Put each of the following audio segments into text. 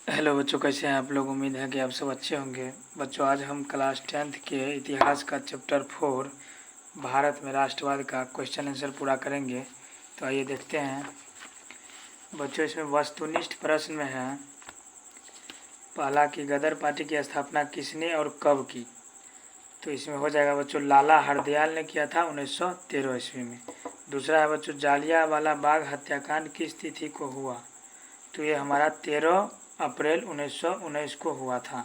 Hello बच्चों, कैसे हैं आप लोग। उम्मीद है कि आप सब अच्छे होंगे। बच्चों, आज हम क्लास 10th के इतिहास का चैप्टर 4 भारत में राष्ट्रवाद का क्वेश्चन आंसर पूरा करेंगे। तो आइए देखते हैं। बच्चों, इसमें वस्तुनिष्ठ प्रश्न में है पहला कि गदर पार्टी की स्थापना किसने और कब की। तो इसमें हो जाएगा बच्चों, लाला हरदयाल ने किया था 1913 ईस्वी में। दूसरा है बच्चों, जालियांवाला बाग हत्याकांड किस तिथि को हुआ। तो ये हमारा 13 अप्रैल 1919 को हुआ था।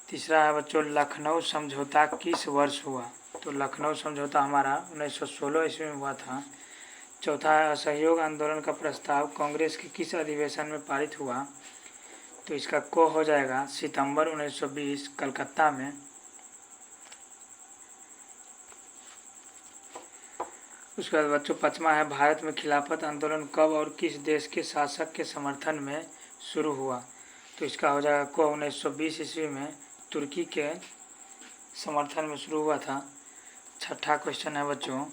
तीसरा है बच्चों, लखनऊ समझौता किस वर्ष हुआ। तो लखनऊ समझौता हमारा 1916 ईस्वी में हुआ था। चौथा है, असहयोग आंदोलन का प्रस्ताव कांग्रेस के किस अधिवेशन में पारित हुआ। तो इसका को हो जाएगा सितंबर 1920 कलकत्ता में। उसके बाद बच्चों, पाँचवा है, भारत में खिलाफत आंदोलन कब और किस देश के शासक के समर्थन में शुरू हुआ। तो इसका हो जाएगा को 1920 ईस्वी में तुर्की के समर्थन में शुरू हुआ था। छठा क्वेश्चन है बच्चों,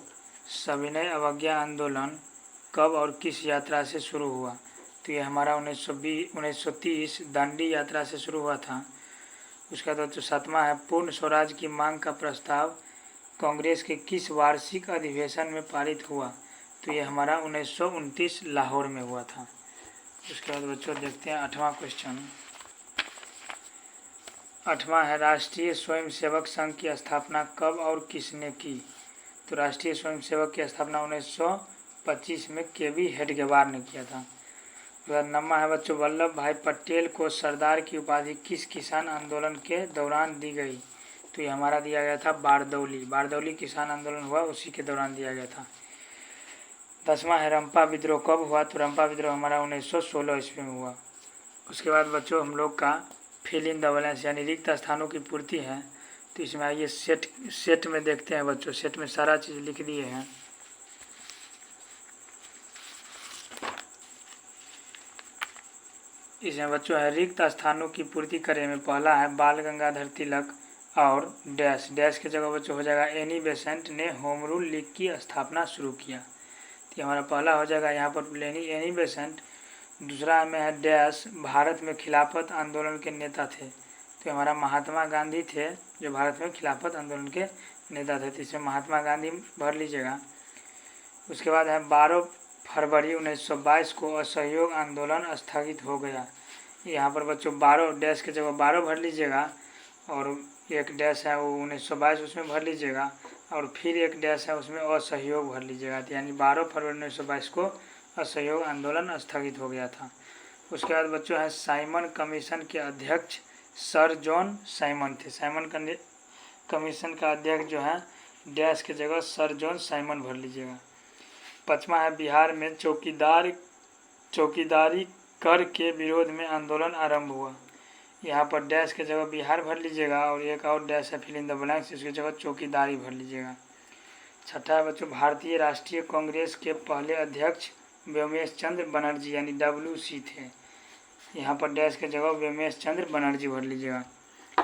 सविनय अवज्ञा आंदोलन कब और किस यात्रा से शुरू हुआ। तो ये हमारा 1930 दांडी यात्रा से शुरू हुआ था। उसका बच्चों सातवां है, पूर्ण स्वराज की मांग का प्रस्ताव कांग्रेस के किस वार्षिक अधिवेशन में पारित हुआ। तो ये हमारा 1929 लाहौर में हुआ था। उसके बाद बच्चों देखते हैं आठवां क्वेश्चन। आठवां है, राष्ट्रीय स्वयंसेवक संघ की स्थापना कब और किसने की। तो राष्ट्रीय स्वयंसेवक की स्थापना 1925 में के.वी. हेडगेवार ने किया था। नौवां है बच्चों, वल्लभ भाई पटेल को सरदार की उपाधि किस किसान आंदोलन के दौरान दी गई। तो ये हमारा दिया गया था बारदौली किसान आंदोलन हुआ, उसी के दौरान दिया गया था। 10वां है, रंपा विद्रोह कब हुआ। तो रंपा विद्रोह हमारा 1916 ईस्वी में हुआ। उसके बाद बच्चों हम लोग का फिल इन द बैलेंस यानी रिक्त स्थानों की पूर्ति है। तो इसमें आइए सेट में देखते हैं बच्चों। सेट में सारा चीज़ लिख दिए हैं। इसमें बच्चों है, रिक्त स्थानों की पूर्ति करें में पहला है बाल गंगाधर तिलक और डैश डैश के जगह बच्चों हो जाएगा एनी बेसेंट ने होम रूल लीग की स्थापना शुरू किया। तो हमारा पहला हो जाएगा यहाँ पर एनी बेसेंट। दूसरा में है डैश भारत में खिलाफत आंदोलन के नेता थे। तो हमारा महात्मा गांधी थे जो भारत में खिलाफत आंदोलन के नेता थे। तो इसमें महात्मा गांधी भर लीजिएगा। उसके बाद है 12 फरवरी 1922 को असहयोग आंदोलन स्थगित हो गया। यहाँ पर बच्चों 12 डैश के जगह 12 भर लीजिएगा और एक डैश है वो 1922 उसमें भर लीजिएगा और फिर एक डैश है उसमें असहयोग भर लीजिएगा। तो यानी 12 फरवरी 1922 को असहयोग आंदोलन स्थगित हो गया था। उसके बाद बच्चों है, साइमन कमीशन के अध्यक्ष सर जॉन साइमन थे। साइमन कमीशन का अध्यक्ष जो है डैश के जगह सर जॉन साइमन भर लीजिएगा। 5वां है, बिहार में चौकीदारी कर के विरोध में आंदोलन आरंभ हुआ। यहाँ पर डैश के जगह बिहार भर लीजिएगा और एक और डैश है फिल इन द ब्लैंक्स, इसकी जगह चौकीदारी भर लीजिएगा। छठा है बच्चों, भारतीय राष्ट्रीय कांग्रेस के पहले अध्यक्ष व्योमेश चंद्र बनर्जी यानी WC थे। यहाँ पर डैश के जगह व्योमेश चंद्र बनर्जी भर लीजिएगा।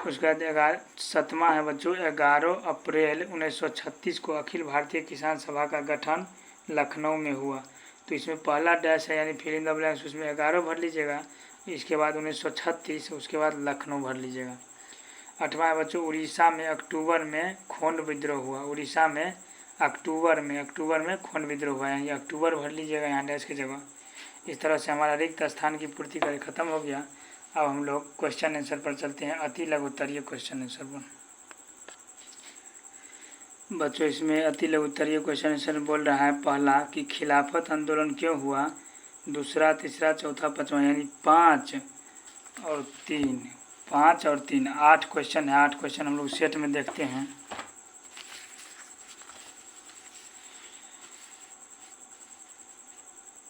उसके बाद 7वां है बच्चों, 11 अप्रैल 1936 को अखिल भारतीय किसान सभा का गठन लखनऊ में हुआ। तो इसमें पहला डैश है यानी फिल इन द ब्लैंक्स, उसमें 11 भर लीजिएगा। इसके बाद 1936, उसके बाद लखनऊ भर लीजिएगा। 8वां है बच्चों, उड़ीसा में अक्टूबर में खोंड विद्रोह हुआ। उड़ीसा में अक्टूबर में खोंड विद्रोह हुआ, यानी अक्टूबर भर लीजिएगा यहाँ डैश की जगह। इस तरह से हमारा रिक्त स्थान की पूर्ति कार्य खत्म हो गया। अब हम लोग क्वेश्चन आंसर पर चलते हैं, अति लघु उत्तरीय क्वेश्चन आंसर पर। बच्चों इसमें अति लघु उत्तरीय क्वेश्चन आंसर बोल रहा है पहला कि खिलाफत आंदोलन क्यों हुआ। दूसरा, तीसरा, चौथा, पाँचवा यानी 5 और 3 8 क्वेश्चन है। 8 क्वेश्चन हम लोग सेट में देखते हैं।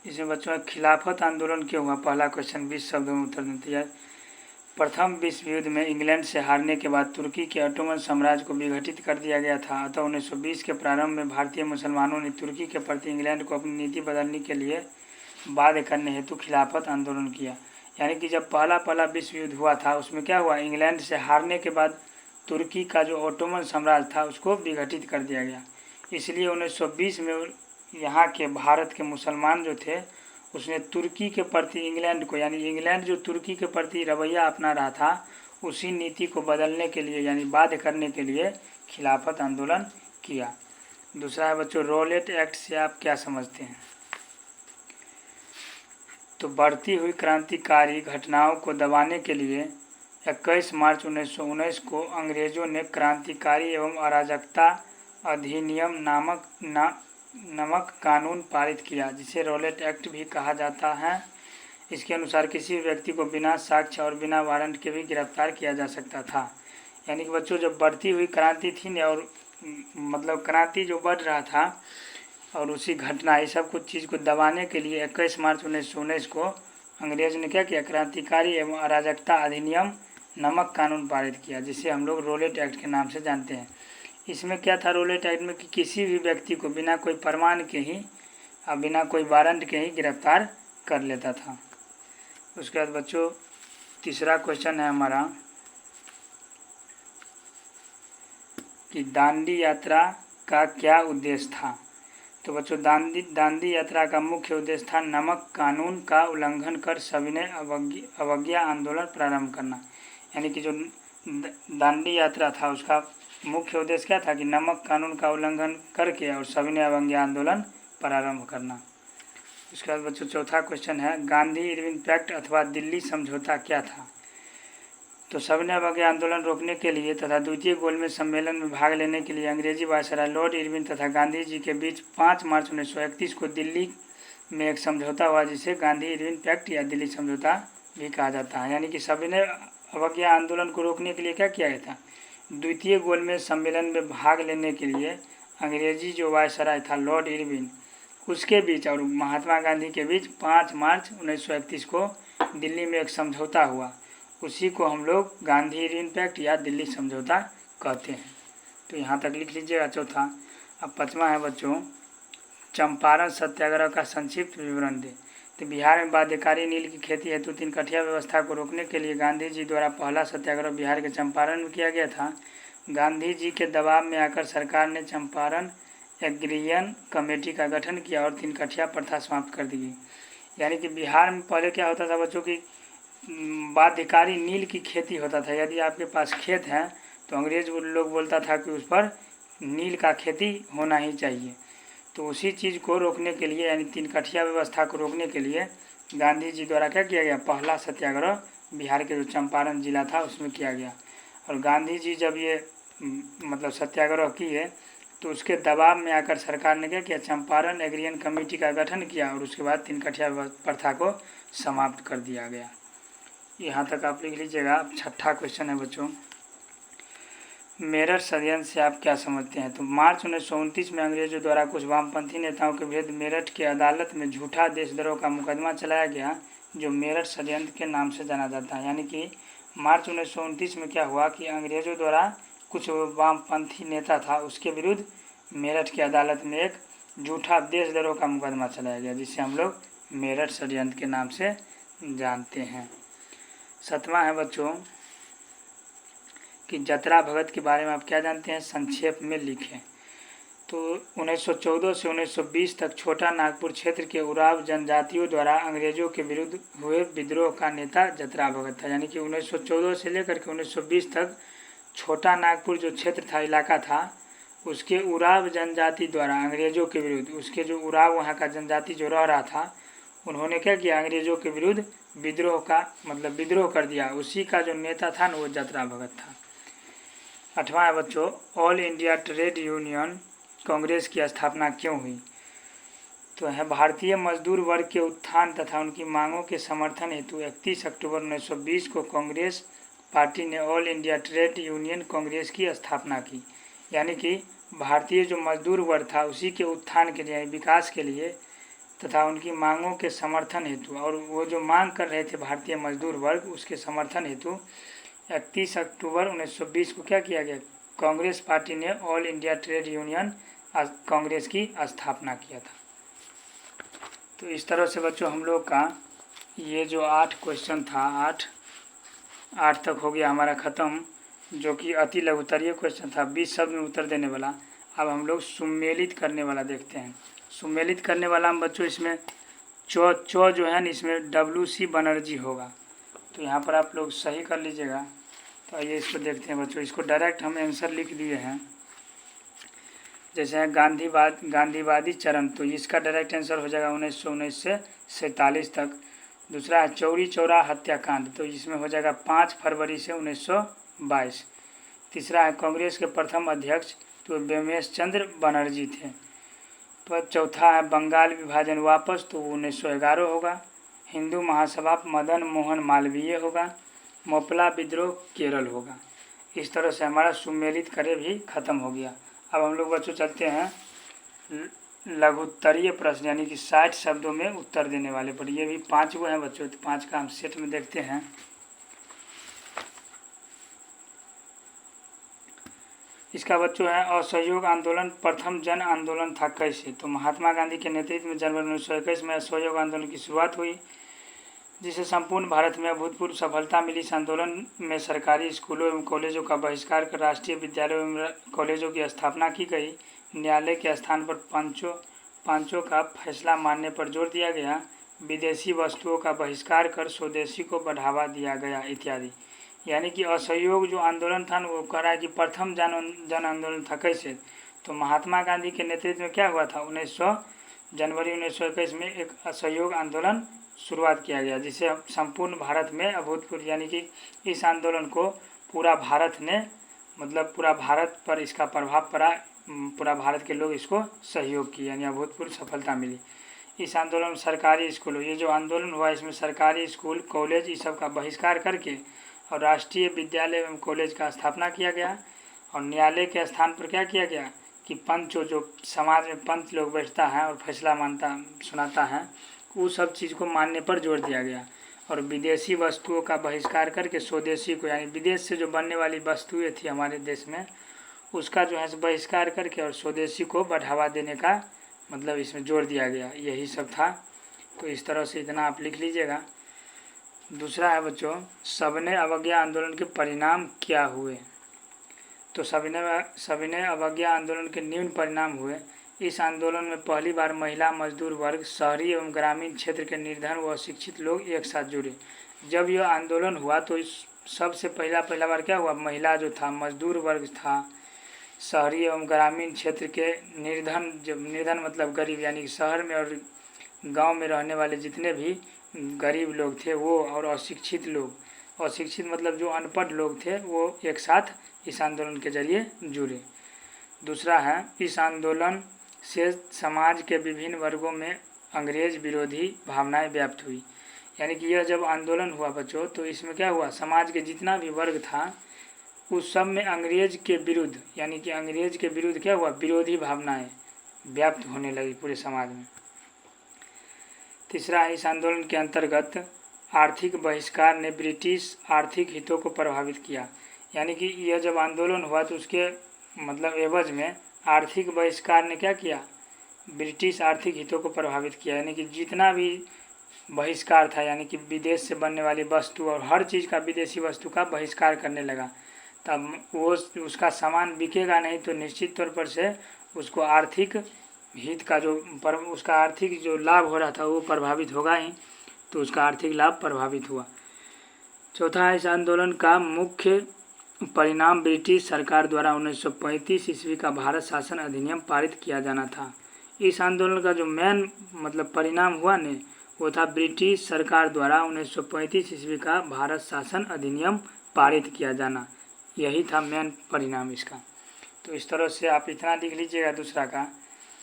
इसमें बच्चों खिलाफत आंदोलन क्यों हुआ, पहला क्वेश्चन 20 शब्दों में उत्तर देते हैं। प्रथम विश्व युद्ध में इंग्लैंड से हारने के बाद तुर्की के ऑटोमन साम्राज्य को विघटित कर दिया गया था। अतः 1920 के प्रारंभ में भारतीय मुसलमानों ने तुर्की के प्रति इंग्लैंड को अपनी नीति बदलने के लिए बाध्य करने हेतु खिलाफत आंदोलन किया। यानी कि जब पहला विश्व युद्ध हुआ था उसमें क्या हुआ, इंग्लैंड से हारने के बाद तुर्की का जो ऑटोमन साम्राज्य था उसको विघटित कर दिया गया। इसलिए 1920 में यहाँ के भारत के मुसलमान जो थे उसने तुर्की के प्रति इंग्लैंड को, यानी इंग्लैंड जो तुर्की के प्रति रवैया अपना रहा था उसी नीति को बदलने के लिए यानी बाध्य करने के लिए खिलाफत आंदोलन किया। दूसरा है बच्चों रॉलेट एक्ट से आप क्या समझते हैं? तो बढ़ती हुई क्रांतिकारी घटनाओं को दबाने के लिए 21 मार्च 1919 को अंग्रेजों ने क्रांतिकारी एवं अराजकता अधिनियम नामक कानून पारित किया, जिसे रॉलेट एक्ट भी कहा जाता है। इसके अनुसार किसी भी व्यक्ति को बिना साक्ष्य और बिना वारंट के भी गिरफ्तार किया जा सकता था। यानी कि बच्चों जब बढ़ती हुई क्रांति थी और मतलब क्रांति जो बढ़ रहा था और उसी घटना ये सब कुछ चीज़ को दबाने के लिए 21 मार्च 1919 को अंग्रेज ने क्या किया, क्रांतिकारी एवं अराजकता अधिनियम नामक कानून पारित किया, जिसे हम लोग रॉलेट एक्ट के नाम से जानते हैं। इसमें क्या था रॉलेट एक्ट में कि किसी भी व्यक्ति को बिना कोई प्रमाण के ही और बिना कोई वारंट के ही गिरफ्तार कर लेता था। उसके बाद बच्चों तीसरा क्वेश्चन है हमारा कि दांडी यात्रा का क्या उद्देश्य था? तो बच्चों दांडी यात्रा का मुख्य उद्देश्य था नमक कानून का उल्लंघन कर सविनय अवज्ञा आंदोलन प्रारंभ करना। यानी कि जो दांडी यात्रा था उसका मुख्य उद्देश्य क्या था कि नमक कानून का उल्लंघन करके और सविनय अवज्ञा आंदोलन प्रारंभ करना। उसके बाद बच्चों चौथा क्वेश्चन है गांधी इरविन पैक्ट अथवा दिल्ली समझौता क्या था? तो सविनय अवज्ञा आंदोलन रोकने के लिए तथा द्वितीय गोलमेज सम्मेलन में भाग लेने के लिए अंग्रेजी वायसराय लॉर्ड इरविन तथा गांधी जी के बीच 5 मार्च 1931 को दिल्ली में एक समझौता हुआ, जिसे गांधी इरविन पैक्ट या दिल्ली समझौता भी कहा जाता है। यानी कि सविनय अवज्ञा आंदोलन को रोकने के लिए क्या किया गया था, द्वितीय गोलमेज सम्मेलन में भाग लेने के लिए अंग्रेजी जो वायसराय था लॉर्ड इरविन उसके बीच और महात्मा गांधी के बीच 5 मार्च 1931 को दिल्ली में एक समझौता हुआ, उसी को हम लोग गांधी इरविन पैक्ट या दिल्ली समझौता कहते हैं। तो यहाँ तक लिख लीजिएगा चौथा। अब पाँचवा है बच्चों चंपारण सत्याग्रह का संक्षिप्त विवरण दे। तो बिहार में बाध्यकारी नील की खेती हेतु 3 कठिया व्यवस्था को रोकने के लिए गांधी जी द्वारा पहला सत्याग्रह बिहार के चंपारण में किया गया था। गांधी जी के दबाव में आकर सरकार ने चंपारण एग्रियन कमेटी का गठन किया और 3 कठिया प्रथा समाप्त कर दी गई। यानी कि बिहार में पहले क्या होता था बच्चों की बाध्यकारी नील की खेती होता था। यदि आपके पास खेत है तो अंग्रेज लोग बोलता था कि उस पर नील का खेती होना ही चाहिए। तो उसी चीज़ को रोकने के लिए यानी 3 कठिया व्यवस्था को रोकने के लिए गांधी जी द्वारा क्या किया गया, पहला सत्याग्रह बिहार के जो चंपारण जिला था उसमें किया गया। और गांधी जी जब ये मतलब सत्याग्रह किए तो उसके दबाव में आकर सरकार ने क्या किया, चंपारण एग्रियन कमेटी का गठन किया और उसके बाद 3 कठिया प्रथा को समाप्त कर दिया गया। यहाँ तक आप लिख लीजिएगा। छठा क्वेश्चन है बच्चों मेरठ षड्यंत्र से आप क्या समझते हैं? तो मार्च 1929 में अंग्रेजों द्वारा कुछ वामपंथी नेताओं के विरुद्ध मेरठ की अदालत में झूठा देशद्रोह का मुकदमा चलाया गया, जो मेरठ षड्यंत्र के नाम से जाना जाता है। यानी कि मार्च 1929 में क्या हुआ कि अंग्रेजों द्वारा कुछ वामपंथी नेता था उसके विरुद्ध मेरठ की अदालत में एक झूठा देशद्रोह का मुकदमा चलाया गया, जिसे हम लोग मेरठ षड्यंत्र के नाम से जानते हैं। 7वां है बच्चों कि जतरा भगत के बारे में आप क्या जानते हैं, संक्षेप में लिखें। तो 1914 से 1920 तक छोटा नागपुर क्षेत्र के उराव जनजातियों द्वारा अंग्रेजों के विरुद्ध हुए विद्रोह का नेता जतरा भगत था। यानी कि 1914 से लेकर के 1920 तक छोटा नागपुर जो क्षेत्र था, इलाका था, उसके उराव जनजाति द्वारा अंग्रेजों के विरुद्ध, उसके जो उराव वहाँ का जनजाति जो रह रहा था, उन्होंने क्या किया, अंग्रेजों के विरुद्ध विद्रोह का मतलब विद्रोह कर दिया। उसी का जो नेता था ना वो जतरा भगत था। 8वां है बच्चों all India trade union Congress की स्थापना क्यों हुई? तो है भारतीय मजदूर वर्ग के उत्थान तथा उनकी मांगों के समर्थन हेतु 31 अक्टूबर 1920 को कांग्रेस पार्टी ने all India trade union Congress की स्थापना की। यानी कि भारतीय जो मजदूर वर्ग था उसी के उत्थान के लिए, विकास के लिए तथा उनकी मांगों के समर्थन हेतु, और वो जो मांग कर रहे थे भारतीय मजदूर वर्ग उसके समर्थन हेतु 31 अक्टूबर 1920 को क्या किया गया, कांग्रेस पार्टी ने all India trade union Congress की स्थापना किया था। तो इस तरह से बच्चों हम लोग का ये जो 8 क्वेश्चन था 8 तक हो गया हमारा ख़त्म, जो कि अति लघुत्तरीय क्वेश्चन था, 20 शब्द में उत्तर देने वाला। अब हम लोग सुमेलित करने वाला देखते हैं। सुमेलित करने वाला हम बच्चों इसमें चौ जो है ना इसमें WC बनर्जी होगा। तो यहाँ पर आप लोग सही कर लीजिएगा। तो आइए इसको देखते हैं बच्चों, इसको डायरेक्ट हम आंसर लिख दिए हैं। जैसे है गांधीवादी चरण, तो इसका डायरेक्ट आंसर हो जाएगा 1919 से 47 तक। दूसरा है चौरी चौरा हत्याकांड, तो इसमें हो जाएगा 5 फरवरी से 1922। तीसरा है कांग्रेस के प्रथम अध्यक्ष, तो बेमेश चंद्र बनर्जी थे। तो चौथा है बंगाल विभाजन वापस, तो वो 1911 होगा। हिंदू महासभा मदन मोहन मालवीय होगा। मोपला विद्रोह केरल होगा। इस तरह से हमारा सुमेलित करे भी खत्म हो गया। अब हम लोग बच्चों चलते हैं लघुत्तरीय प्रश्न, यानी कि 60 शब्दों में उत्तर देने वाले पर। ये भी 5 वो हैं बच्चों, तो 5 का हम सेट में देखते हैं। इसका बच्चों है असहयोग आंदोलन प्रथम जन आंदोलन था कैसे? तो महात्मा गांधी के नेतृत्व में जनवरी 1921 में असहयोग आंदोलन की शुरुआत हुई, जिसे संपूर्ण भारत में अभूतपूर्व सफलता मिली। इस आंदोलन में सरकारी स्कूलों एवं कॉलेजों का बहिष्कार कर राष्ट्रीय विद्यालयों एवं कॉलेजों की स्थापना की गई। न्यायालय के स्थान पर पांचों का फैसला मानने पर जोर दिया गया। विदेशी वस्तुओं का बहिष्कार कर स्वदेशी को बढ़ावा दिया गया इत्यादि। यानी कि असहयोग जो आंदोलन था वो कह रहा है कि प्रथम जन आंदोलन था कैसे? तो महात्मा गांधी के नेतृत्व में क्या हुआ था, जनवरी 1921 में एक असहयोग आंदोलन शुरुआत किया गया, जिसे संपूर्ण भारत में अभूतपूर्व, यानी कि इस आंदोलन को पूरा भारत ने, मतलब पूरा भारत पर इसका प्रभाव पड़ा, पूरा भारत के लोग इसको सहयोग किए, यानी अभूतपूर्व सफलता मिली। इस आंदोलन में सरकारी स्कूलों, ये जो आंदोलन हुआ इसमें सरकारी स्कूल कॉलेज इस सब का बहिष्कार करके और राष्ट्रीय विद्यालय एवं कॉलेज का स्थापना किया गया। और न्यायालय के स्थान पर क्या किया गया कि पंच, जो समाज में पंच लोग बैठता है और फैसला सुनाता है, वो सब चीज़ को मानने पर जोर दिया गया। और विदेशी वस्तुओं का बहिष्कार करके स्वदेशी को, यानी विदेश से जो बनने वाली वस्तुएं थी हमारे देश में, उसका जो है बहिष्कार करके और स्वदेशी को बढ़ावा देने का मतलब इसमें जोर दिया गया। यही सब था। तो इस तरह से इतना आप लिख लीजिएगा। दूसरा है बच्चों, सविनय अवज्ञा आंदोलन के परिणाम क्या हुए? तो सविनय अवज्ञा आंदोलन के निम्न परिणाम हुए। इस आंदोलन में पहली बार महिला, मजदूर वर्ग, शहरी एवं ग्रामीण क्षेत्र के निर्धन व अशिक्षित लोग एक साथ जुड़े। जब यह आंदोलन हुआ तो इस सबसे पहला बार क्या हुआ, महिला जो था, मजदूर वर्ग था, शहरी एवं ग्रामीण क्षेत्र के निर्धन, जब निर्धन मतलब गरीब, यानी कि शहर में और गांव में रहने वाले जितने भी गरीब लोग थे वो, और अशिक्षित लोग, अशिक्षित मतलब जो अनपढ़ लोग थे, वो एक साथ इस आंदोलन के जरिए जुड़े। दूसरा है, इस आंदोलन से समाज के विभिन्न वर्गों में अंग्रेज विरोधी भावनाएं व्याप्त हुई। यानी कि यह जब आंदोलन हुआ बच्चों, तो इसमें क्या हुआ, समाज के जितना भी वर्ग था उस सब में अंग्रेज के विरुद्ध, यानी कि अंग्रेज के विरुद्ध क्या हुआ, विरोधी भावनाएं व्याप्त होने लगी पूरे समाज में। तीसरा, इस आंदोलन के अंतर्गत आर्थिक बहिष्कार ने ब्रिटिश आर्थिक हितों को प्रभावित किया। यानी कि यह जब आंदोलन हुआ तो उसके मतलब एवज में आर्थिक बहिष्कार ने क्या किया, ब्रिटिश आर्थिक हितों को प्रभावित किया। यानी कि जितना भी बहिष्कार था, यानी कि विदेश से बनने वाली वस्तु और हर चीज़ का, विदेशी वस्तु का बहिष्कार करने लगा। तब वो उसका सामान बिकेगा नहीं तो निश्चित तौर पर से उसको आर्थिक हित का जो उसका आर्थिक जो लाभ हो रहा था वो प्रभावित होगा ही, तो उसका आर्थिक लाभ प्रभावित हुआ। चौथा, इस आंदोलन का मुख्य परिणाम ब्रिटिश सरकार द्वारा 1935 ईस्वी का भारत शासन अधिनियम पारित किया जाना था। इस आंदोलन का जो मेन मतलब परिणाम हुआ ने, वो था ब्रिटिश सरकार द्वारा 1935 ईस्वी का भारत शासन अधिनियम पारित किया जाना। यही था मेन परिणाम इसका। तो इस तरह से आप इतना लिख लीजिएगा दूसरा का।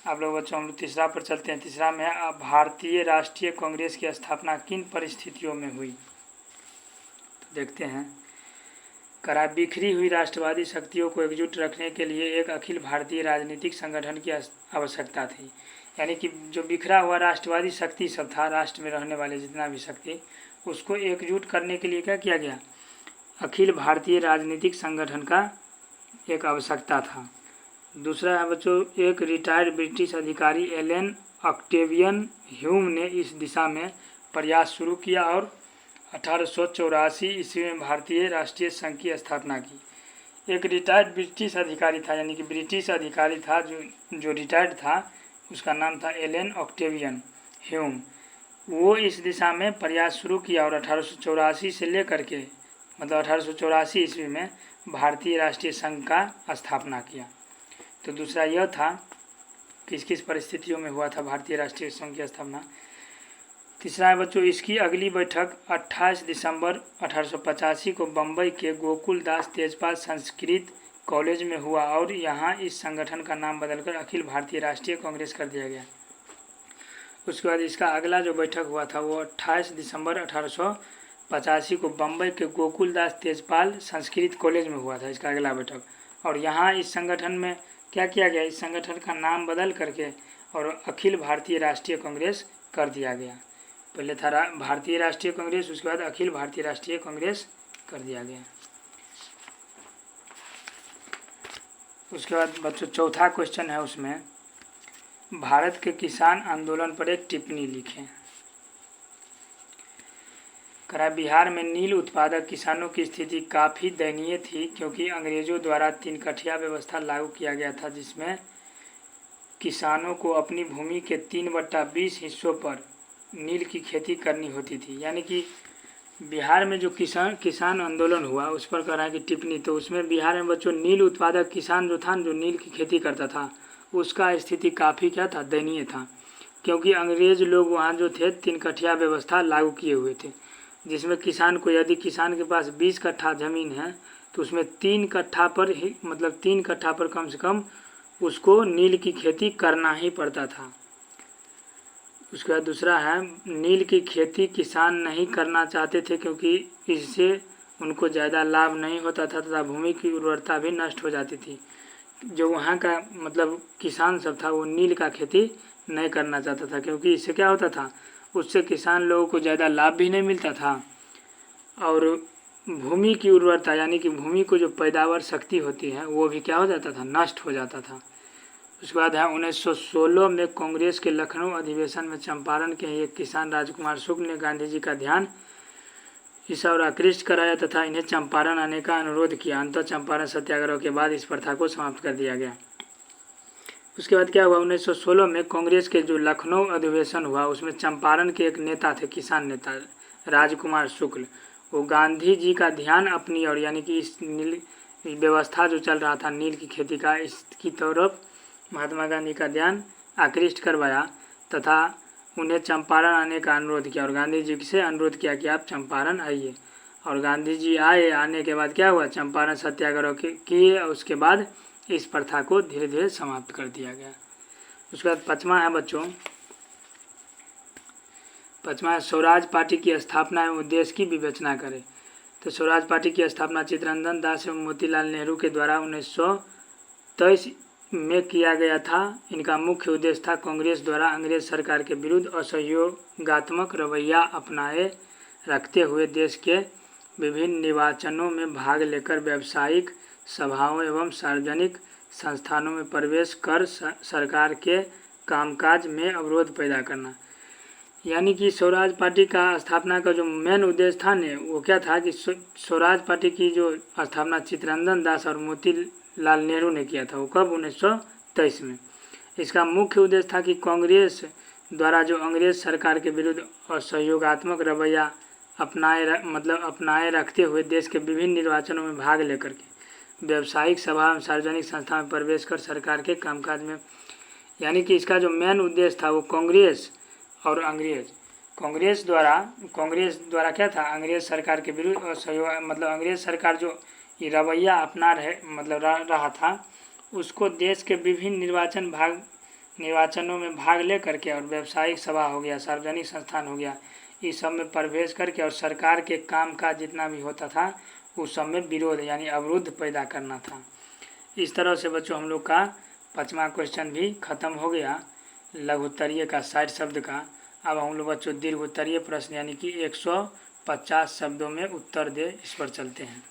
आप लोग बच्चों हम लोग तीसरा पर चलते हैं। तीसरा में भारतीय राष्ट्रीय कांग्रेस की स्थापना किन परिस्थितियों में हुई? तो देखते हैं। बिखरी हुई राष्ट्रवादी शक्तियों को एकजुट रखने के लिए एक अखिल भारतीय राजनीतिक संगठन की आवश्यकता थी। यानी कि जो बिखरा हुआ राष्ट्रवादी शक्ति सब था, राष्ट्र में रहने वाले जितना भी शक्ति, उसको एकजुट करने के लिए क्या किया गया, अखिल भारतीय राजनीतिक संगठन का एक आवश्यकता था। दूसरा है बच्चों, एक रिटायर्ड ब्रिटिश अधिकारी एलन ऑक्टेवियन ह्यूम ने इस दिशा में प्रयास शुरू किया और 1884 ईस्वी में भारतीय राष्ट्रीय संघ की स्थापना की। एक रिटायर्ड ब्रिटिश अधिकारी था, यानी कि ब्रिटिश अधिकारी था जो रिटायर्ड था, उसका नाम था एलन ऑक्टेवियन ह्यूम। वो इस दिशा में प्रयास शुरू किया और 1884 से लेकर के मतलब 1884 ईस्वी में भारतीय राष्ट्रीय संघ का स्थापना किया। तो दूसरा यह था किस किस परिस्थितियों में हुआ था भारतीय राष्ट्रीय संघ की स्थापना। तीसरा है बच्चों, इसकी अगली बैठक 28 दिसंबर 1885 को बम्बई के गोकुल दास तेजपाल संस्कृत कॉलेज में हुआ और यहाँ इस संगठन का नाम बदलकर अखिल भारतीय राष्ट्रीय कांग्रेस कर दिया गया। उसके बाद इसका अगला जो बैठक हुआ था वो 28 दिसंबर 1885 को बम्बई के गोकुल दास तेजपाल संस्कृत कॉलेज में हुआ था इसका अगला बैठक। और यहाँ इस संगठन में क्या किया गया, इस संगठन का नाम बदल करके और अखिल भारतीय राष्ट्रीय कांग्रेस कर दिया गया। पहले था भारतीय राष्ट्रीय कांग्रेस, उसके बाद अखिल भारतीय राष्ट्रीय कांग्रेस कर दिया गया। उसके बाद बच्चों चौथा क्वेश्चन है, उसमें भारत के किसान आंदोलन पर एक टिप्पणी लिखें। करा बिहार में नील उत्पादक किसानों की स्थिति काफ़ी दयनीय थी क्योंकि अंग्रेजों द्वारा 3 कठिया व्यवस्था लागू किया गया था जिसमें किसानों को अपनी भूमि के 3/20 हिस्सों पर नील की खेती करनी होती थी। यानी कि बिहार में जो किसान आंदोलन हुआ उस पर कर रहा है कि टिप्पणी, तो उसमें बिहार में बच्चों नील उत्पादक किसान जो था, जो नील की खेती करता था, उसका स्थिति काफ़ी क्या था, दयनीय था क्योंकि अंग्रेज लोग वहाँ जो थे 3 कठिया व्यवस्था लागू किए हुए थे जिसमें किसान को, यदि किसान के पास 20 कट्ठा ज़मीन है तो उसमें 3 कट्ठा पर ही मतलब 3 कट्ठा पर कम से कम उसको नील की खेती करना ही पड़ता था। उसके बाद दूसरा है, नील की खेती किसान नहीं करना चाहते थे क्योंकि इससे उनको ज़्यादा लाभ नहीं होता था तथा भूमि की उर्वरता भी नष्ट हो जाती थी। जो वहाँ का मतलब किसान सब था वो नील का खेती नहीं करना चाहता था क्योंकि इससे क्या होता था, उससे किसान लोगों को ज़्यादा लाभ भी नहीं मिलता था और भूमि की उर्वरता यानी कि भूमि को जो पैदावार शक्ति होती है वो भी क्या हो जाता था, नष्ट हो जाता था। उसके बाद है 1916 में कांग्रेस के लखनऊ अधिवेशन में चंपारण के एक किसान राजकुमार शुक्ल ने गांधी जी का ध्यान इस ओर आकृष्ट कराया तथा इन्हें चंपारण आने का अनुरोध किया। अंततः चंपारण सत्याग्रह के बाद इस प्रथा को समाप्त कर दिया गया। उसके बाद क्या हुआ, 1916 में कांग्रेस के जो लखनऊ अधिवेशन हुआ उसमें चंपारण के एक नेता थे, किसान नेता राजकुमार शुक्ल, वो गांधी जी का ध्यान अपनी ओर यानी कि इस नील व्यवस्था जो चल रहा था नील की खेती का, इसकी तरफ महात्मा गांधी का ध्यान आकृष्ट करवाया तथा उन्हें चंपारण आने का अनुरोध किया और गांधी जी से अनुरोध किया कि आप चंपारण आइए। और गांधी जी आए, आने के बाद क्या हुआ, चंपारण सत्याग्रह किए और उसके बाद इस प्रथा को धीरे धीरे समाप्त कर दिया गया। उसके बाद पाँचवा है बच्चों, पाँचवा है स्वराज पार्टी की स्थापना एवं उद्देश्य की विवेचना करें। तो स्वराज पार्टी की स्थापना चित्तरंजन दास एवं मोतीलाल नेहरू के द्वारा 1923 में किया गया था। इनका मुख्य उद्देश्य था कांग्रेस द्वारा अंग्रेज सरकार के विरुद्ध असहयोगात्मक रवैया अपनाए रखते हुए देश के विभिन्न निर्वाचनों में भाग लेकर व्यावसायिक सभाओं एवं सार्वजनिक संस्थानों में प्रवेश कर सरकार के कामकाज में अवरोध पैदा करना। यानी कि स्वराज पार्टी का स्थापना का जो मेन उद्देश्य था ने वो क्या था कि स्वराज पार्टी की जो स्थापना चित्तरंजन दास और मोतीलाल नेहरू ने किया था। वो कब, 1923 में। इसका मुख्य उद्देश्य था कि कांग्रेस द्वारा जो अंग्रेज सरकार के विरुद्ध असहयोगात्मक रवैया अपनाए रखते हुए देश के विभिन्न निर्वाचनों में भाग लेकर के व्यावसायिक सभा एवं सार्वजनिक संस्था में प्रवेश कर सरकार के कामकाज में, यानी कि इसका जो मेन उद्देश्य था वो कांग्रेस और कांग्रेस द्वारा क्या था, अंग्रेज सरकार के विरुद्ध असहयोग मतलब अंग्रेज सरकार जो ये रवैया अपना रहा था उसको देश के विभिन्न निर्वाचनों में भाग ले करके और व्यावसायिक सभा हो गया, सार्वजनिक संस्थान हो गया, इस सब में प्रवेश करके और सरकार के काम का जितना भी होता था उस सब में विरोध यानी अवरुद्ध पैदा करना था। इस तरह से बच्चों हम लोग का 5वां क्वेश्चन भी खत्म हो गया लघु उत्तरीय का 60 शब्द का। अब हम लोग बच्चों दीर्घ उत्तरीय प्रश्न यानी कि 150 शब्दों में उत्तर दे, इस पर चलते हैं।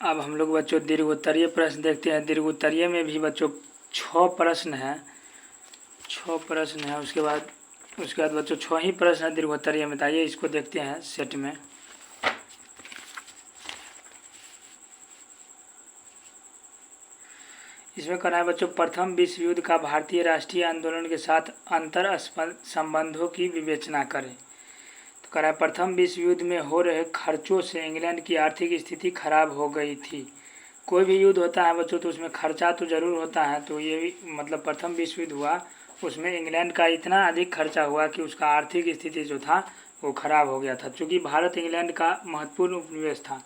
अब हम लोग बच्चों दीर्घ उत्तरीय प्रश्न देखते हैं। दीर्घ उत्तरीय में भी बच्चों 6 प्रश्न हैं, उसके बाद बच्चों 6 ही प्रश्न है दीर्घ उत्तरीय में। बताइए इसको देखते हैं सेट में। इसमें इसमें करना है बच्चों प्रथम विश्व युद्ध का भारतीय राष्ट्रीय आंदोलन के साथ अंतर संबंधों की विवेचना करें। तो कह रहा है प्रथम विश्व युद्ध में हो रहे खर्चों से इंग्लैंड की आर्थिक स्थिति खराब हो गई थी। कोई भी युद्ध होता है बच्चों तो उसमें खर्चा तो ज़रूर होता है, तो ये भी मतलब प्रथम विश्व युद्ध हुआ उसमें इंग्लैंड का इतना अधिक खर्चा हुआ कि उसका आर्थिक स्थिति जो था वो खराब हो गया था। चूँकि भारत इंग्लैंड का महत्वपूर्ण उपनिवेश था।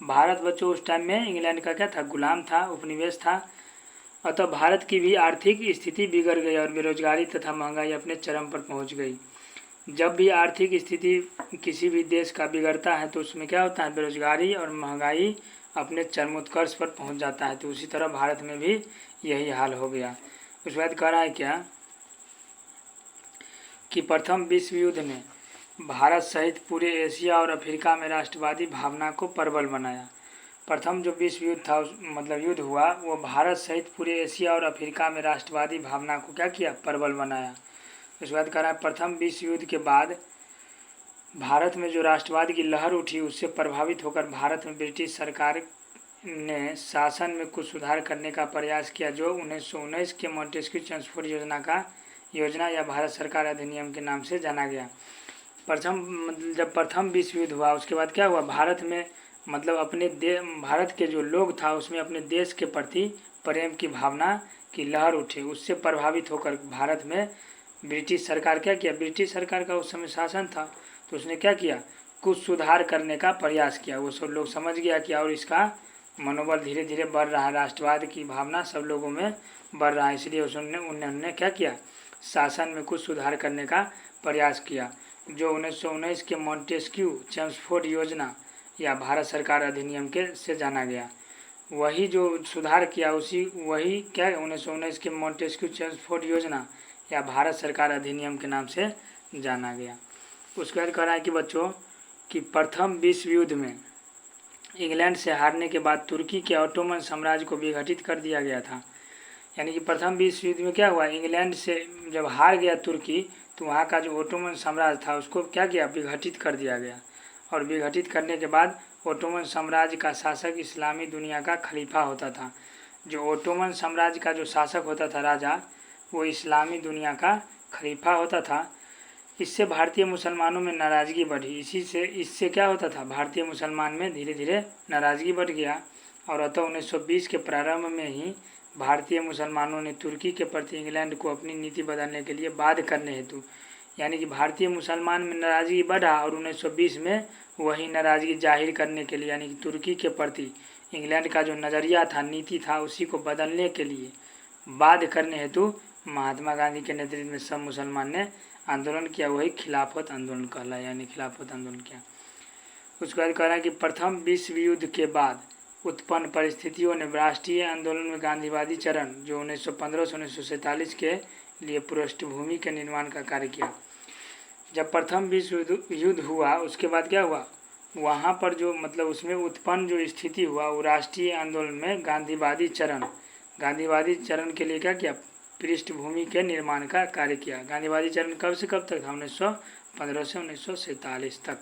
भारत बच्चों उस टाइम में इंग्लैंड का क्या था, गुलाम था, उपनिवेश था। अतः भारत की भी आर्थिक स्थिति बिगड़ गई और बेरोजगारी तथा महंगाई अपने चरम पर पहुंच गई। जब भी आर्थिक स्थिति किसी भी देश का बिगड़ता है तो उसमें क्या होता है, बेरोजगारी और महंगाई अपने चरमोत्कर्ष पर पहुंच जाता है। तो उसी तरह भारत में भी यही हाल हो गया। उसके बाद कह रहा है क्या कि प्रथम विश्व युद्ध ने भारत सहित पूरे एशिया और अफ्रीका में राष्ट्रवादी भावना को प्रबल बनाया। प्रथम जो विश्व युद्ध था मतलब युद्ध हुआ वो भारत सहित पूरे एशिया और अफ्रीका में राष्ट्रवादी भावना को क्या किया, प्रबल बनाया। उसके बाद कह रहा है प्रथम विश्व युद्ध के बाद भारत में जो राष्ट्रवाद की लहर उठी उससे प्रभावित होकर भारत में ब्रिटिश सरकार ने शासन में कुछ सुधार करने का प्रयास किया, जो 1919 के मॉन्टेस्क्यू चेम्सफोर्ड योजना या भारत सरकार अधिनियम के नाम से जाना गया। जब प्रथम विश्व युद्ध हुआ उसके बाद क्या हुआ, भारत में मतलब भारत के जो लोग था उसमें अपने देश के प्रति प्रेम की भावना की लहर उठी। उससे प्रभावित होकर भारत में ब्रिटिश सरकार क्या किया, ब्रिटिश सरकार का उस समय शासन था तो उसने क्या किया, कुछ सुधार करने का प्रयास किया। वो सब लोग समझ गया कि और इसका मनोबल धीरे धीरे बढ़ रहा है, राष्ट्रवाद की भावना सब लोगों में बढ़ रहा है, इसलिए उन्होंने क्या किया, शासन में कुछ सुधार करने का प्रयास किया, जो 1919 के मॉन्टेस्क्यू चेम्सफोर्ड योजना या भारत सरकार अधिनियम के से जाना गया। वही जो सुधार किया वही क्या 1919 के मॉन्टेस्क्यू चेम्सफोर्ड योजना या भारत सरकार अधिनियम के नाम से जाना गया। उसके बाद कह रहा है कि बच्चों कि प्रथम विश्व युद्ध में इंग्लैंड से हारने के बाद तुर्की के ऑटोमन साम्राज्य को विघटित कर दिया गया था। यानी कि प्रथम विश्व युद्ध में क्या हुआ, इंग्लैंड से जब हार गया तुर्की तो वहाँ का जो ऑटोमन साम्राज्य था उसको क्या किया, विघटित कर दिया गया। और विघटित करने के बाद ऑटोमन साम्राज्य का शासक इस्लामी दुनिया का खलीफा होता था। जो ऑटोमन साम्राज्य का जो शासक होता था राजा, वो इस्लामी दुनिया का खलीफा होता था। इससे भारतीय मुसलमानों में नाराज़गी बढ़ी। इससे क्या होता था, भारतीय मुसलमान में धीरे धीरे नाराज़गी बढ़ गया और अतः 1920 के प्रारंभ में ही भारतीय मुसलमानों ने तुर्की के प्रति इंग्लैंड को अपनी नीति बदलने के लिए बाध्य करने हेतु, यानी कि भारतीय मुसलमान में नाराज़गी बढ़ा और 1920 में वही नाराज़गी जाहिर करने के लिए, यानी कि तुर्की के प्रति इंग्लैंड का जो नज़रिया था, नीति था, उसी को बदलने के लिए बाध्य करने हेतु महात्मा गांधी के नेतृत्व में सब मुसलमान ने आंदोलन किया। वही खिलाफत आंदोलन कहलाया, यानी खिलाफत आंदोलन किया। उसके बाद कह रहा है कि प्रथम विश्व युद्ध के बाद उत्पन्न परिस्थितियों ने राष्ट्रीय आंदोलन में गांधीवादी चरण जो 1915 से 1947 के लिए पृष्ठभूमि के निर्माण का कार्य किया। जब प्रथम विश्व युद्ध हुआ उसके बाद क्या हुआ, वहाँ पर जो मतलब उसमें उत्पन्न जो स्थिति हुआ वो राष्ट्रीय आंदोलन में गांधीवादी चरण के लिए क्या किया, पृष्ठभूमि के निर्माण का कार्य किया। गांधीवादी चरण कब से कब तक था, 1915 से 1947 तक।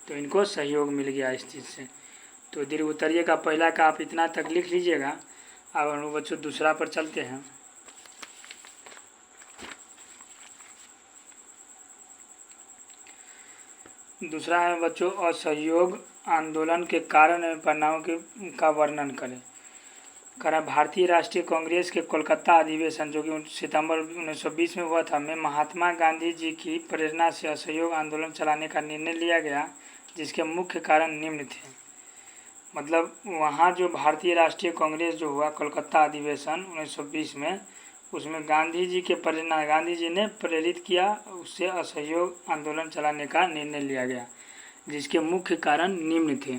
तो इनको सहयोग मिल गया इस चीज़ से। तो दीर्घ उत्तरीय का पहला का आप इतना तक लिख लीजिएगा। अब हम लोग बच्चों दूसरा पर चलते हैं। दूसरा है बच्चों असहयोग आंदोलन के कारण एवं परिणामों का वर्णन करें। करा भारतीय राष्ट्रीय कांग्रेस के कोलकाता अधिवेशन जो कि सितंबर 1920 में हुआ था में महात्मा गांधी जी की प्रेरणा से असहयोग आंदोलन चलाने का निर्णय लिया गया, जिसके मुख्य कारण निम्न थे। मतलब वहाँ जो भारतीय राष्ट्रीय कांग्रेस जो हुआ कोलकाता अधिवेशन 1920 में, उसमें गांधी जी ने प्रेरित किया, उससे असहयोग आंदोलन चलाने का निर्णय लिया गया, जिसके मुख्य कारण निम्न थे।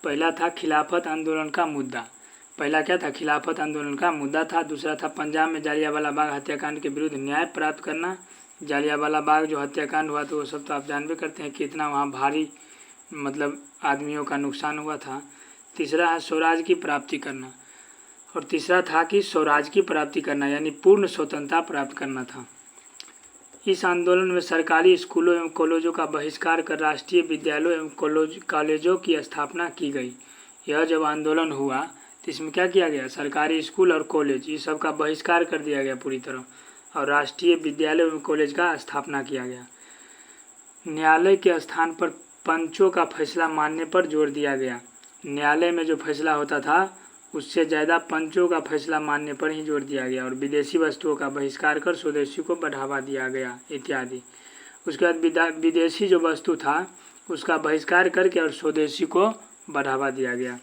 पहला था खिलाफत आंदोलन का मुद्दा। पहला क्या था, खिलाफत आंदोलन का मुद्दा था। दूसरा था पंजाब में जालियांवाला बाग हत्याकांड के विरुद्ध न्याय प्राप्त करना। जालियांवाला बाग जो हत्याकांड हुआ तो वो सब तो आप जानबे करते हैं कितना वहाँ भारी मतलब आदमियों का नुकसान हुआ था। तीसरा है स्वराज की प्राप्ति करना, और तीसरा था कि स्वराज की प्राप्ति करना यानी पूर्ण स्वतंत्रता प्राप्त करना था। इस आंदोलन में सरकारी स्कूलों एवं कॉलेजों का बहिष्कार कर राष्ट्रीय विद्यालयों एवं कॉलेजों की स्थापना की गई। यह जब आंदोलन हुआ तो इसमें क्या किया गया, सरकारी स्कूल और कॉलेज ये सब का बहिष्कार कर दिया गया पूरी तरह, और राष्ट्रीय विद्यालय एवं कॉलेज का स्थापना किया गया। न्यायालय के स्थान पर पंचों का फैसला मानने पर जोर दिया गया। न्यायालय में जो फैसला होता था उससे ज़्यादा पंचों का फैसला मानने पर ही जोर दिया गया, और विदेशी वस्तुओं का बहिष्कार कर स्वदेशी को बढ़ावा दिया गया इत्यादि। उसके बाद विदेशी जो वस्तु था उसका बहिष्कार करके और स्वदेशी को बढ़ावा दिया गया।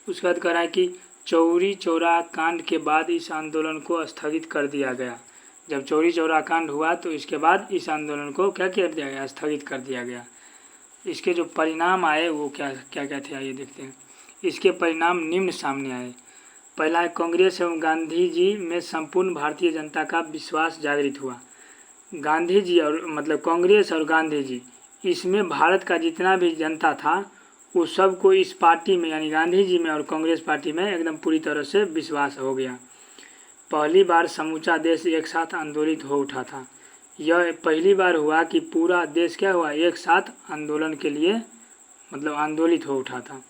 उसके बाद कह रहा है कि चौरी चौरा कांड के बाद इस आंदोलन को स्थगित कर दिया गया। जब चौरी चौरा कांड हुआ तो इसके बाद इस आंदोलन को क्या कर दिया गया, स्थगित कर दिया गया। इसके जो परिणाम आए वो क्या क्या थे आइए देखते हैं। इसके परिणाम निम्न सामने आए। पहला है, कांग्रेस एवं गांधी जी में संपूर्ण भारतीय जनता का विश्वास जागृत हुआ। गांधी जी और मतलब कांग्रेस और गांधी जी, इसमें भारत का जितना भी जनता था वो सबको इस पार्टी में यानी गांधी जी में और कांग्रेस पार्टी में एकदम पूरी तरह से विश्वास हो गया। पहली बार समूचा देश एक साथ आंदोलित हो उठा था। यह पहली बार हुआ कि पूरा देश क्या हुआ, एक साथ आंदोलन के लिए मतलब आंदोलित हो उठा था।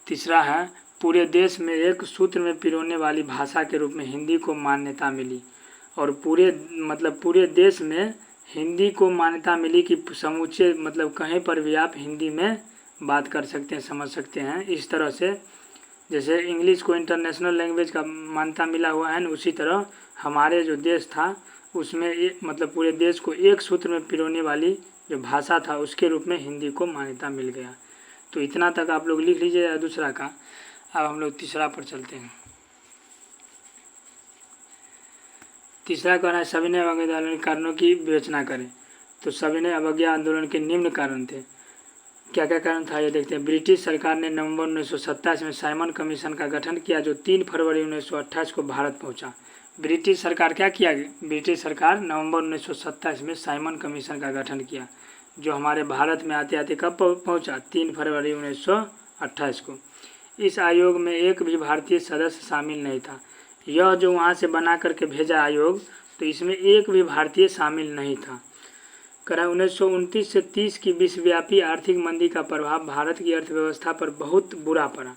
तीसरा है, पूरे देश में एक सूत्र में पिरोने वाली भाषा के रूप में हिंदी को मान्यता मिली, और पूरे देश में हिंदी को मान्यता मिली कि समूचे मतलब कहीं पर भी आप हिंदी में बात कर सकते हैं, समझ सकते हैं। इस तरह से जैसे इंग्लिश को इंटरनेशनल लैंग्वेज का मान्यता मिला हुआ है न, उसी तरह हमारे जो देश था उसमें मतलब पूरे देश को एक सूत्र में पिरोने वाली जो भाषा था उसके रूप में हिंदी को मान्यता मिल गया। तो इतना तक आप लोग लिख लीजिए दूसरा का। अब हम लोग तीसरा पर चलते हैं। तीसरा कहना है, सविनय अवज्ञा आंदोलन के कारणों की विवेचना करें। तो सविनय अवज्ञा आंदोलन के निम्न कारण थे। क्या क्या कारण था ये देखते हैं। ब्रिटिश सरकार ने नवंबर 1927 में साइमन कमीशन का गठन किया जो 3 फरवरी 1928 को भारत पहुंचा। ब्रिटिश सरकार क्या किया, ब्रिटिश सरकार नवंबर 1927 में साइमन कमीशन का गठन किया जो हमारे भारत में आते आते कब पहुंचा, 3 फरवरी 1928 को। इस आयोग में एक भी भारतीय सदस्य शामिल नहीं था। यह जो वहाँ से बना करके भेजा आयोग, तो इसमें एक भी भारतीय शामिल नहीं था। करा 1929 से 30 की विश्वव्यापी आर्थिक मंदी का प्रभाव भारत की अर्थव्यवस्था पर बहुत बुरा पड़ा।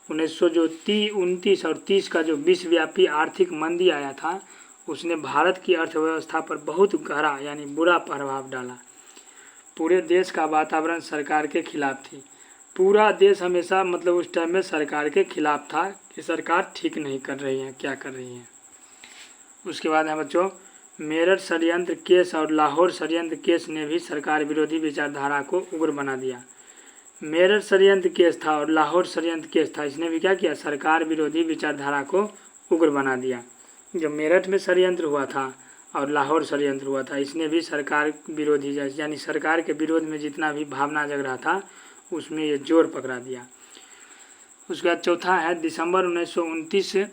1929 और 30 का जो विश्वव्यापी आर्थिक मंदी आया था उसने भारत की अर्थव्यवस्था पर बहुत गहरा यानी बुरा प्रभाव डाला। पूरे देश का वातावरण सरकार के खिलाफ थी। पूरा देश हमेशा मतलब उस टाइम में सरकार के खिलाफ था कि सरकार ठीक नहीं कर रही है, क्या कर रही है। उसके बाद है बच्चों, मेरठ षड्यंत्र केस और लाहौर षड्यंत्र केस ने भी सरकार विरोधी विचारधारा को उग्र बना दिया। मेरठ षड्यंत्र केस था और लाहौर षड्यंत्र केस था, इसने भी क्या किया, सरकार विरोधी विचारधारा को उग्र बना दिया। जो मेरठ में षड्यंत्र हुआ था और लाहौर षड्यंत्र हुआ था, इसने भी सरकार विरोधी यानी सरकार के विरोध में जितना भी भावना जग रहा था उसमें ये जोर पकड़ा दिया। उसके बाद चौथा है, दिसंबर 1929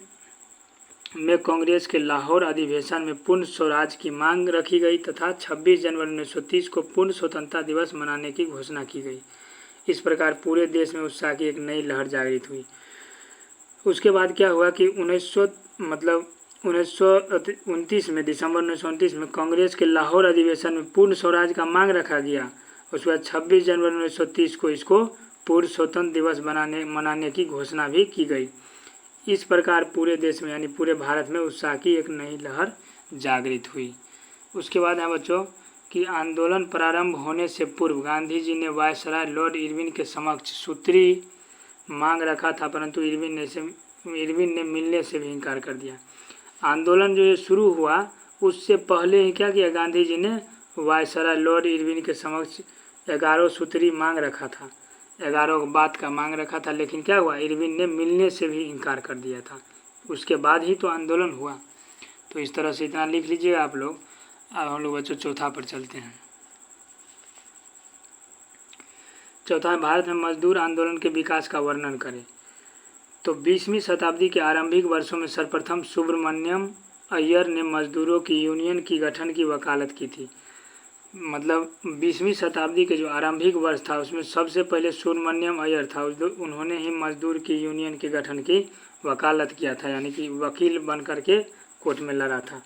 में कांग्रेस के लाहौर अधिवेशन में पूर्ण स्वराज की मांग रखी गई तथा 26 जनवरी 1930 को पूर्ण स्वतंत्रता दिवस मनाने की घोषणा की गई। इस प्रकार पूरे देश में उत्साह की एक नई लहर जागृत हुई। उसके बाद क्या हुआ कि 1929 में दिसंबर 1929 में कांग्रेस के लाहौर अधिवेशन में पूर्ण स्वराज का मांग रखा गया। उसके बाद 26 जनवरी 1930 को इसको पूर्ण स्वतंत्र दिवस मनाने की घोषणा भी की गई। इस प्रकार पूरे देश में यानी पूरे भारत में उत्साह की एक नई लहर जागृत हुई। उसके बाद है बच्चों कि आंदोलन प्रारंभ होने से पूर्व गांधी जी ने वायसराय लॉर्ड इरविन के समक्ष सूत्री मांग रखा था, परंतु इरविन ने मिलने से भी इनकार कर दिया। आंदोलन जो ये शुरू हुआ उससे पहले ही क्या किया, गांधी जी ने वायसराय लॉर्ड इरविन के समक्ष 11 सूत्री मांग रखा था, 11 बात का मांग रखा था, लेकिन क्या हुआ, इरविन ने मिलने से भी इनकार कर दिया था। उसके बाद ही तो आंदोलन हुआ। तो इस तरह से इतना लिख लीजिएगा आप लोग। अब हम लोग बच्चों चौथा पर चलते हैं। चौथा है, भारत में मजदूर आंदोलन के विकास का वर्णन करें। तो 20वीं शताब्दी के आरंभिक वर्षों में सर्वप्रथम सुब्रमण्यम अय्यर ने मजदूरों की यूनियन की गठन की वकालत की थी। मतलब 20वीं शताब्दी के जो आरंभिक वर्ष था उसमें सबसे पहले सुब्रमण्यम अय्यर था, उन्होंने ही मजदूर की यूनियन के गठन की वकालत किया था, यानी कि वकील बन करके कोर्ट में लड़ा था।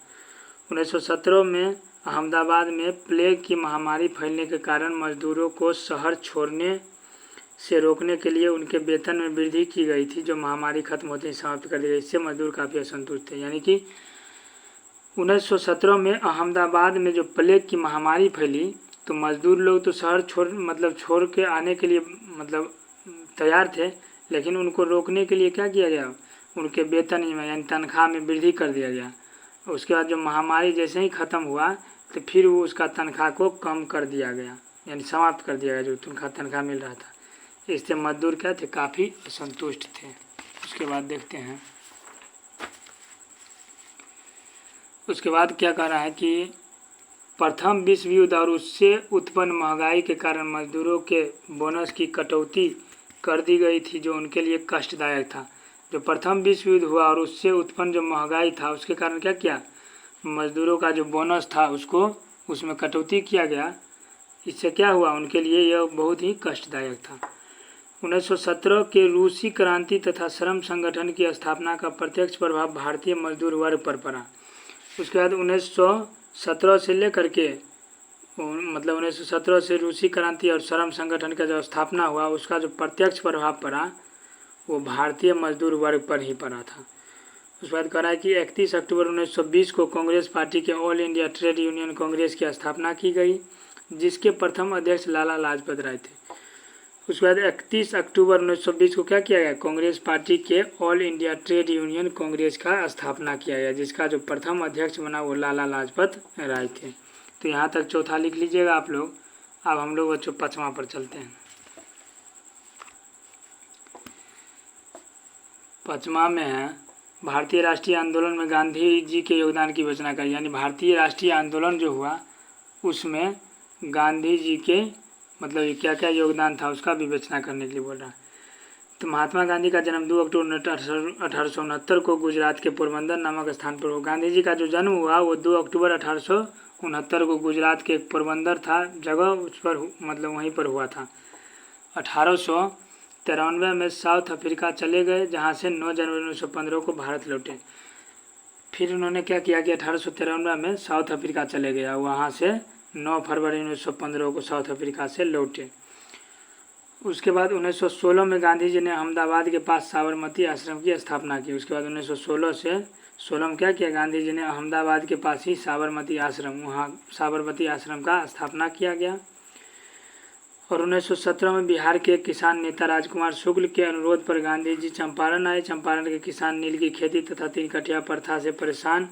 1917 में अहमदाबाद में प्लेग की महामारी फैलने के कारण मजदूरों को से रोकने के लिए उनके वेतन में वृद्धि की गई थी, जो महामारी खत्म होते ही समाप्त कर दी गई। इससे मजदूर काफ़ी असंतुष्ट थे। यानी कि 1917 में अहमदाबाद में जो प्लेग की महामारी फैली तो मजदूर लोग तो शहर छोड़ के आने के लिए तैयार थे, लेकिन उनको रोकने के लिए क्या किया गया, उनके वेतन में यानी तनख्वाह में वृद्धि कर दिया गया। उसके बाद जो महामारी जैसे ही ख़त्म हुआ तो फिर वो उसका तनख्वाह को कम कर दिया गया, यानी समाप्त कर दिया गया जो तनख्वाह मिल रहा था। इससे मजदूर क्या थे, काफ़ी असंतुष्ट थे। उसके बाद देखते हैं, उसके बाद क्या कह रहा है कि प्रथम विश्व युद्ध और उससे उत्पन्न महंगाई के कारण मजदूरों के बोनस की कटौती कर दी गई थी, जो उनके लिए कष्टदायक था। जो प्रथम विश्व युद्ध हुआ और उससे उत्पन्न जो महंगाई था उसके कारण क्या किया, मजदूरों का जो बोनस था उसमें कटौती किया गया। इससे क्या हुआ, उनके लिए यह बहुत ही कष्टदायक था। 1917 के रूसी क्रांति तथा श्रम संगठन की स्थापना का प्रत्यक्ष प्रभाव भारतीय मजदूर वर्ग पर पड़ा। उसके बाद 1917 से लेकर के 1917 से रूसी क्रांति और श्रम संगठन का जो स्थापना हुआ उसका जो प्रत्यक्ष प्रभाव पड़ा वो भारतीय मजदूर वर्ग पर ही पड़ा था। उसके बाद कह रहा है कि 31 अक्टूबर 1920 को कांग्रेस पार्टी के all India trade union Congress की स्थापना की गई, जिसके प्रथम अध्यक्ष लाला लाजपत राय थे। उसके बाद 31 अक्टूबर 1920 को क्या किया गया, कांग्रेस पार्टी के all India trade union Congress का स्थापना किया गया, जिसका जो प्रथम अध्यक्ष बना वो लाला लाजपत राय थे। तो यहाँ तक चौथा लिख लीजिएगा आप लोग। अब हम लोग बच्चों पाँचवा पर चलते हैं। पाँचवा में है भारतीय राष्ट्रीय आंदोलन में गांधी जी के योगदान की विवेचना करें। यानी भारतीय राष्ट्रीय आंदोलन जो हुआ उसमें गांधी जी के क्या क्या योगदान था उसका विवेचना करने के लिए बोल रहा है। तो महात्मा गांधी का जन्म 2 अक्टूबर 1869 को गुजरात के पोरबंदर नामक स्थान पर हुआ। गांधी जी का जो जन्म हुआ वो 2 अक्टूबर 1869 को गुजरात के पोरबंदर था जगह, उस पर वहीं पर हुआ था। 1893 में साउथ अफ्रीका चले गए, जहां से 9 जनवरी 1915 को भारत लौटे। फिर उन्होंने क्या किया कि 1893 में साउथ अफ्रीका चले गया, वहां से 9 फरवरी 1915 को साउथ अफ्रीका से लौटे। उसके बाद 1916 में गांधी जी ने अहमदाबाद के पास साबरमती आश्रम की स्थापना की। उसके बाद 1916 में क्या किया, गांधी जी ने अहमदाबाद के पास ही साबरमती आश्रम का स्थापना किया गया। और 1917 में बिहार के किसान नेता राजकुमार शुक्ल के अनुरोध पर गांधी जी चंपारण आए। चंपारण के किसान नील की खेती तथा 3 कठिया प्रथा से परेशान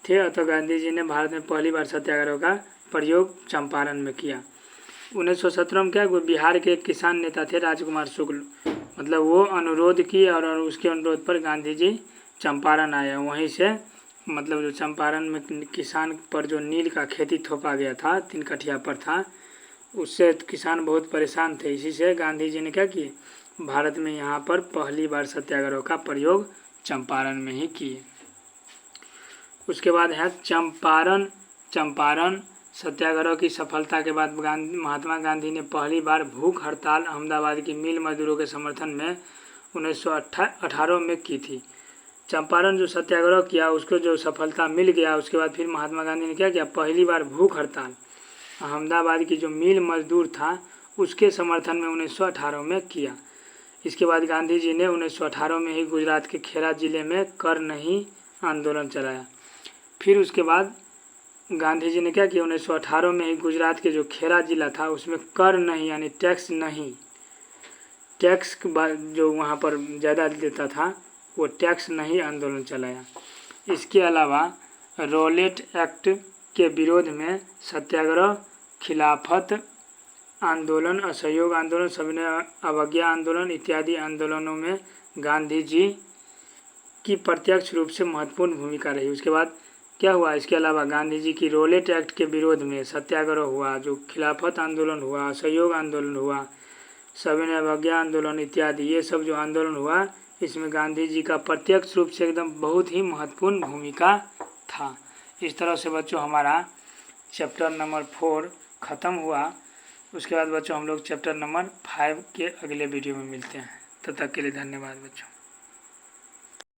थे, अतः गांधी जी ने भारत में पहली बार सत्याग्रह का प्रयोग चंपारण में किया। 1917 में क्या, बिहार के किसान नेता थे राजकुमार शुक्ल, वो अनुरोध किए और उसके अनुरोध पर गांधी जी चंपारण आए। वहीं से जो चंपारण में किसान पर जो नील का खेती थोपा गया था, 3 कठिया प्रथा, उससे किसान बहुत परेशान थे। इसी से गांधी जी ने क्या किए, भारत में यहाँ पर पहली बार सत्याग्रह का प्रयोग चंपारण में ही किए। उसके बाद है चंपारण सत्याग्रह की सफलता के बाद महात्मा गांधी ने पहली बार भूख हड़ताल अहमदाबाद की मिल मजदूरों के समर्थन में 1918 में की थी। चंपारण जो सत्याग्रह किया उसको जो सफलता मिल गया, उसके बाद फिर महात्मा गांधी ने क्या किया, पहली बार भूख हड़ताल अहमदाबाद की जो मिल मजदूर था उसके समर्थन में 1918 में किया। इसके बाद गांधी जी ने 1918 में ही गुजरात के खेड़ा जिले में कर नहीं आंदोलन चलाया। फिर उसके बाद गांधी जी ने क्या किया, 1918 में ही गुजरात के जो खेड़ा जिला था उसमें कर नहीं यानी टैक्स जो वहाँ पर ज़्यादा देता था वो टैक्स नहीं आंदोलन चलाया। इसके अलावा रॉलेट एक्ट के विरोध में सत्याग्रह, खिलाफत आंदोलन, असहयोग आंदोलन, सविनय अवज्ञा आंदोलन इत्यादि आंदोलनों में गांधी जी की प्रत्यक्ष रूप से महत्वपूर्ण भूमिका रही। उसके बाद क्या हुआ, इसके अलावा गांधी जी की रॉलेट एक्ट के विरोध में सत्याग्रह हुआ, जो खिलाफत आंदोलन हुआ, असहयोग आंदोलन हुआ, सविनय अवज्ञा आंदोलन इत्यादि, ये सब जो आंदोलन हुआ इसमें गांधी जी का प्रत्यक्ष रूप से एकदम बहुत ही महत्वपूर्ण भूमिका था। इस तरह से बच्चों हमारा चैप्टर नंबर 4 ख़त्म हुआ। उसके बाद बच्चों हम लोग चैप्टर नंबर 5 के अगले वीडियो में मिलते हैं। तब तक के लिए धन्यवाद बच्चों।